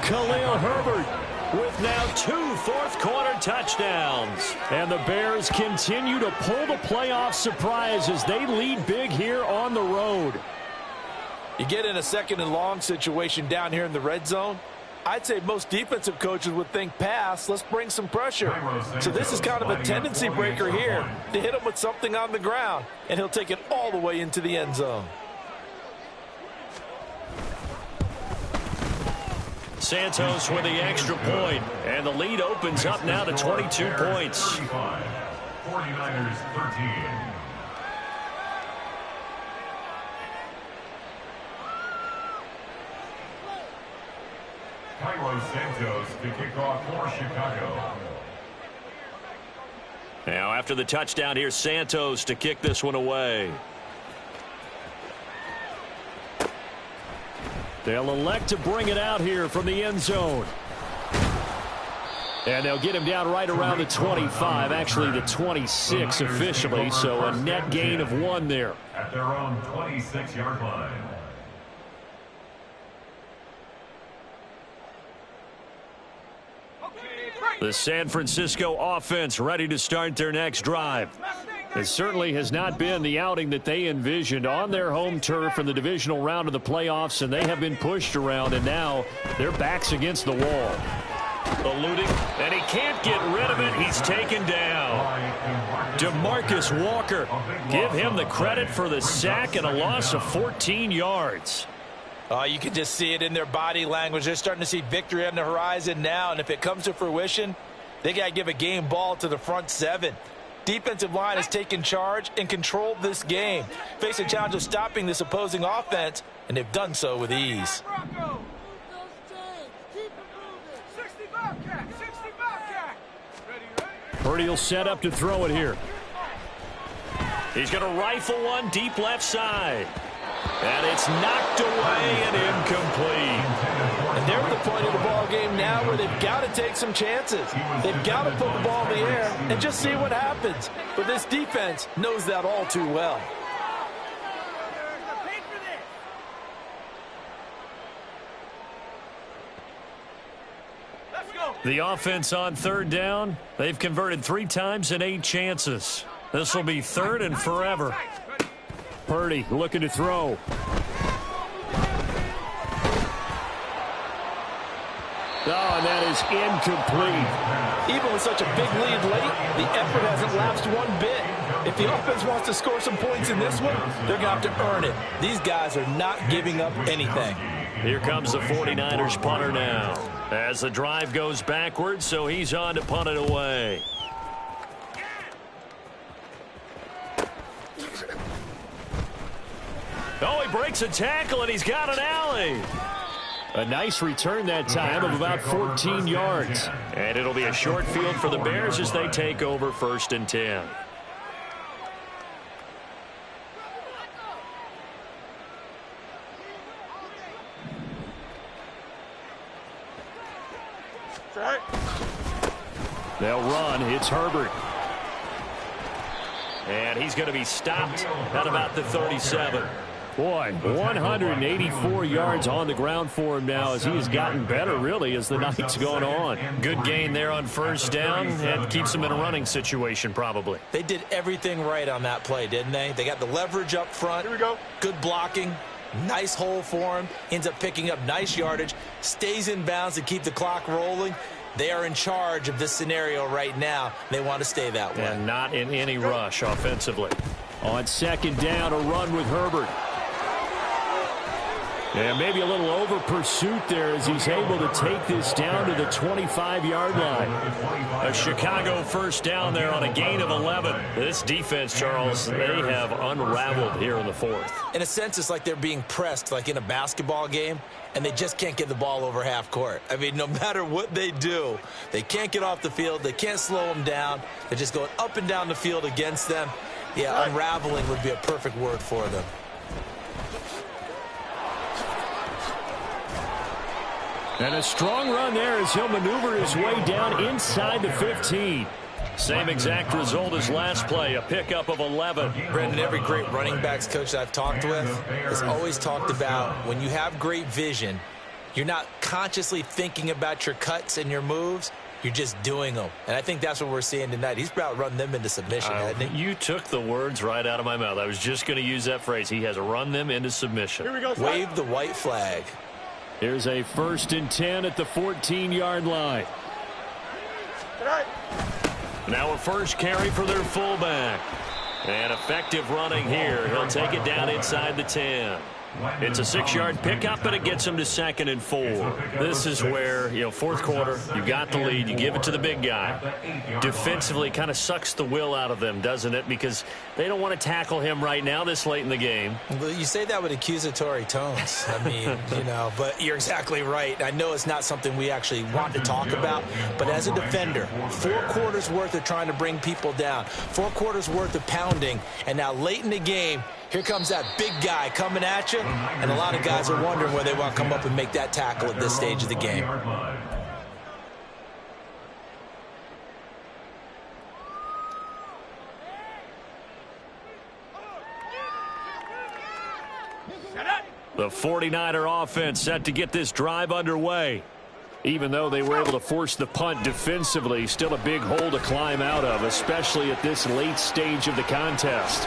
Khalil Herbert With now 2 fourth-quarter touchdowns. And the Bears continue to pull the playoff surprise as they lead big here on the road. You get in a 2nd and long situation down here in the red zone, I'd say most defensive coaches would think pass, let's bring some pressure. So this is kind of a tendency breaker here to hit him with something on the ground, and he'll take it all the way into the end zone. Santos with the extra point, and the lead opens up now to 22 points. 49ers 13. Cairo Santos to kick off for Chicago. Now after the touchdown, here's Santos to kick this one away. They'll elect to bring it out here from the end zone. And they'll get him down right around the 25, actually the 26 officially, so a net gain of 1 there. At their own 26-yard line. The San Francisco offense ready to start their next drive. It certainly has not been the outing that they envisioned on their home turf in the divisional round of the playoffs, and they have been pushed around, and now their backs against the wall. Eluding, and he can't get rid of it. He's taken down. DeMarcus Walker, give him the credit for the sack and a loss of 14 yards. You can just see it in their body language. They're starting to see victory on the horizon now, and if it comes to fruition, they got to give a game ball to the front 7. Defensive line has taken charge and controlled this game. Face a challenge of stopping this opposing offense, and they've done so with ease. Purdy will set up to throw it here. He's going to rifle one deep left side. And it's knocked away and incomplete. And they're at the point of the ball game now where they've got to take some chances. They've got to put the ball in the air and just see what happens. But this defense knows that all too well. The offense on 3rd down, they've converted 3 times in 8 chances. This will be 3rd and forever. Purdy looking to throw. Oh, and that is incomplete. Even with such a big lead late, the effort hasn't lapsed one bit. If the offense wants to score some points in this one, they're going to have to earn it. These guys are not giving up anything. Here comes the 49ers punter now. As the drive goes backwards, so he's on to punt it away. Oh, he breaks a tackle, and he's got an alley. A nice return that time of about 14 yards. And it'll be a short field for the Bears as they take over 1st and 10. They'll run. It's Herbert. And he's going to be stopped at about the 37. Boy, 184 yards on the ground for him now as he has gotten better, really, as the night's gone on. Good gain there on 1st down and keeps him in a running situation probably. They did everything right on that play, didn't they? They got the leverage up front. Here we go. Good blocking. Nice hole for him. Ends up picking up nice yardage. Stays in bounds to keep the clock rolling. They are in charge of this scenario right now. They want to stay that way. And not in any rush offensively. On 2nd down, a run with Herbert. And maybe a little over pursuit there as he's able to take this down to the 25-yard line. A Chicago first down there on a gain of 11. This defense, Charles, they have unraveled here in the fourth. In a sense, it's like they're being pressed like in a basketball game, and they just can't get the ball over half court. I mean, no matter what they do, they can't get off the field. They can't slow them down. They're just going up and down the field against them. Yeah, unraveling would be a perfect word for them. And a strong run there as he'll maneuver his way down inside the 15. Same exact result as last play, a pickup of 11. Brendan, every great running backs coach that I've talked with has always talked about when you have great vision, you're not consciously thinking about your cuts and your moves. You're just doing them. And I think that's what we're seeing tonight. He's about run them into submission, hasn't he? You took the words right out of my mouth. I was just going to use that phrase. He has run them into submission. Here we go. Wave the white flag. Here's a 1st and 10 at the 14-yard line. Now a first carry for their fullback. And effective running here. He'll take it down inside the 10. It's a 6-yard pickup, but it gets him to 2nd and 4. This is where, fourth quarter, you got the lead, you give it to the big guy. Defensively, kind of sucks the will out of them, doesn't it? Because they don't want to tackle him right now this late in the game. Well, you say that with accusatory tones. I mean, but you're exactly right. I know it's not something we actually want to talk about, but as a defender, 4 quarters worth of trying to bring people down, 4 quarters worth of pounding, and now late in the game, here comes that big guy coming at you, and a lot of guys are wondering where they want to come up and make that tackle at this stage of the game. The 49er offense set to get this drive underway. Even though they were able to force the punt defensively, still a big hole to climb out of, especially at this late stage of the contest.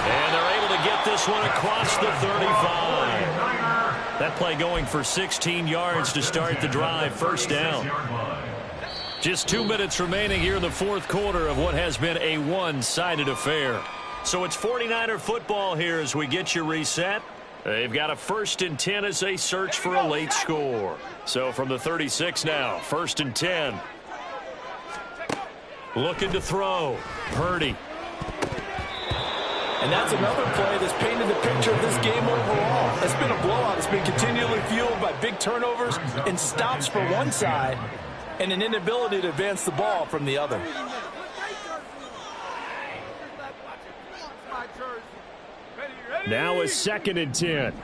And they're able to get this one across the 35. That play going for 16 yards to start the drive. First down. Just 2 minutes remaining here in the fourth quarter of what has been a one-sided affair. So it's 49er football here as we get you reset. They've got a 1st and 10 as they search for a late score. So from the 36 now, 1st and 10. Looking to throw. Purdy. And that's another play that's painted the picture of this game overall. It's been a blowout. It's been continually fueled by big turnovers and stops for one side and an inability to advance the ball from the other. Now a 2nd and 10.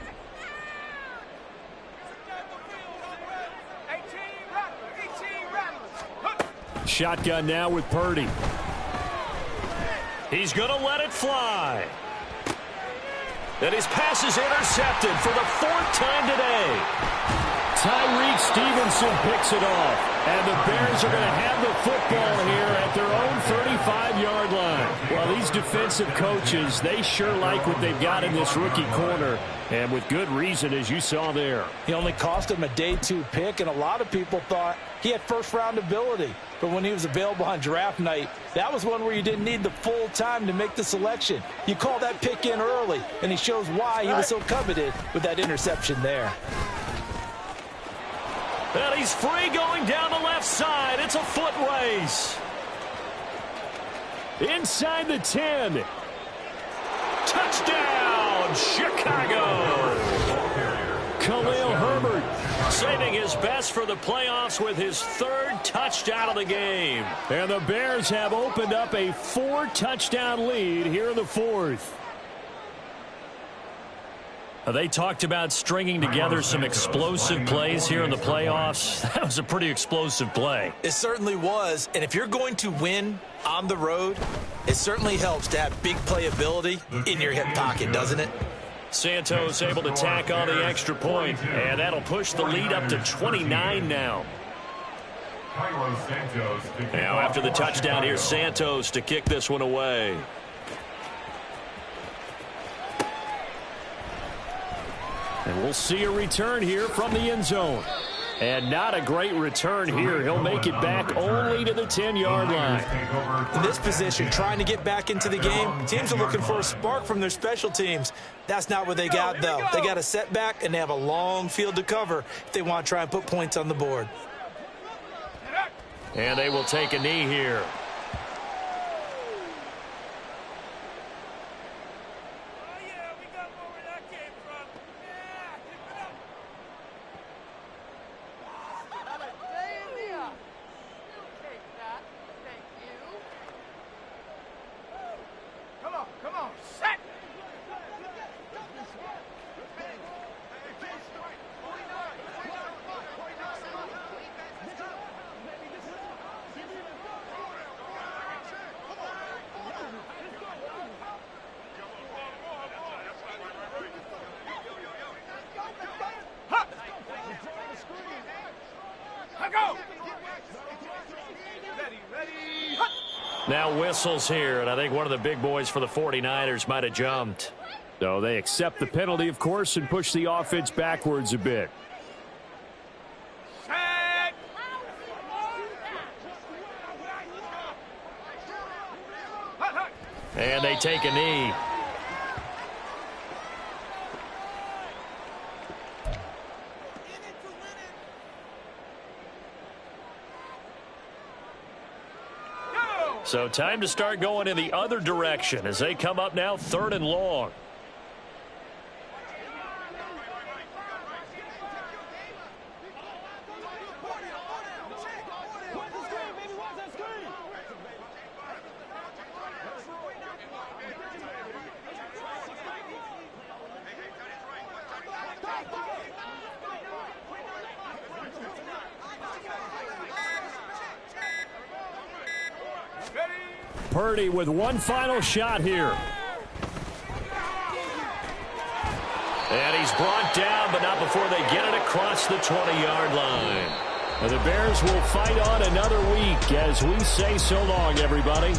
Shotgun now with Purdy. He's going to let it fly. And his pass is intercepted for the 4th time today. Tyreek Stevenson picks it off. And the Bears are going to have the football here at their own 35-yard line. Well, these defensive coaches, they sure like what they've got in this rookie corner. And with good reason, as you saw there. He only cost him a day 2 pick, and a lot of people thought he had first-round ability. But when he was available on draft night, that was one where you didn't need the full time to make the selection. You call that pick in early, and he shows why he was so coveted with that interception there. And he's free going down the left side. It's a foot race. Inside the 10. Touchdown, Chicago. Khalil Herbert saving his best for the playoffs with his 3rd touchdown of the game. And the Bears have opened up a 4-touchdown lead here in the 4th. They talked about stringing together some explosive plays here in the playoffs. That was a pretty explosive play. It certainly was. And if you're going to win on the road, it certainly helps to have big playability in your hip pocket, doesn't it? Santos able to tack on the extra point, and that'll push the lead up to 29 now. Now after the touchdown, here's Santos to kick this one away. And we'll see a return here from the end zone. And not a great return here. He'll make it back only to the 10-yard line. In this position, trying to get back into the game, teams are looking for a spark from their special teams. That's not what they got, though. They got a setback, and they have a long field to cover if they want to try and put points on the board. And they will take a knee here. Now whistles here, and I think one of the big boys for the 49ers might have jumped. So they accept the penalty, of course, and push the offense backwards a bit. And they take a knee. So time to start going in the other direction as they come up now 3rd and long. Purdy with one final shot here. And he's brought down, but not before they get it across the 20-yard line. And the Bears will fight on another week as we say so long, everybody.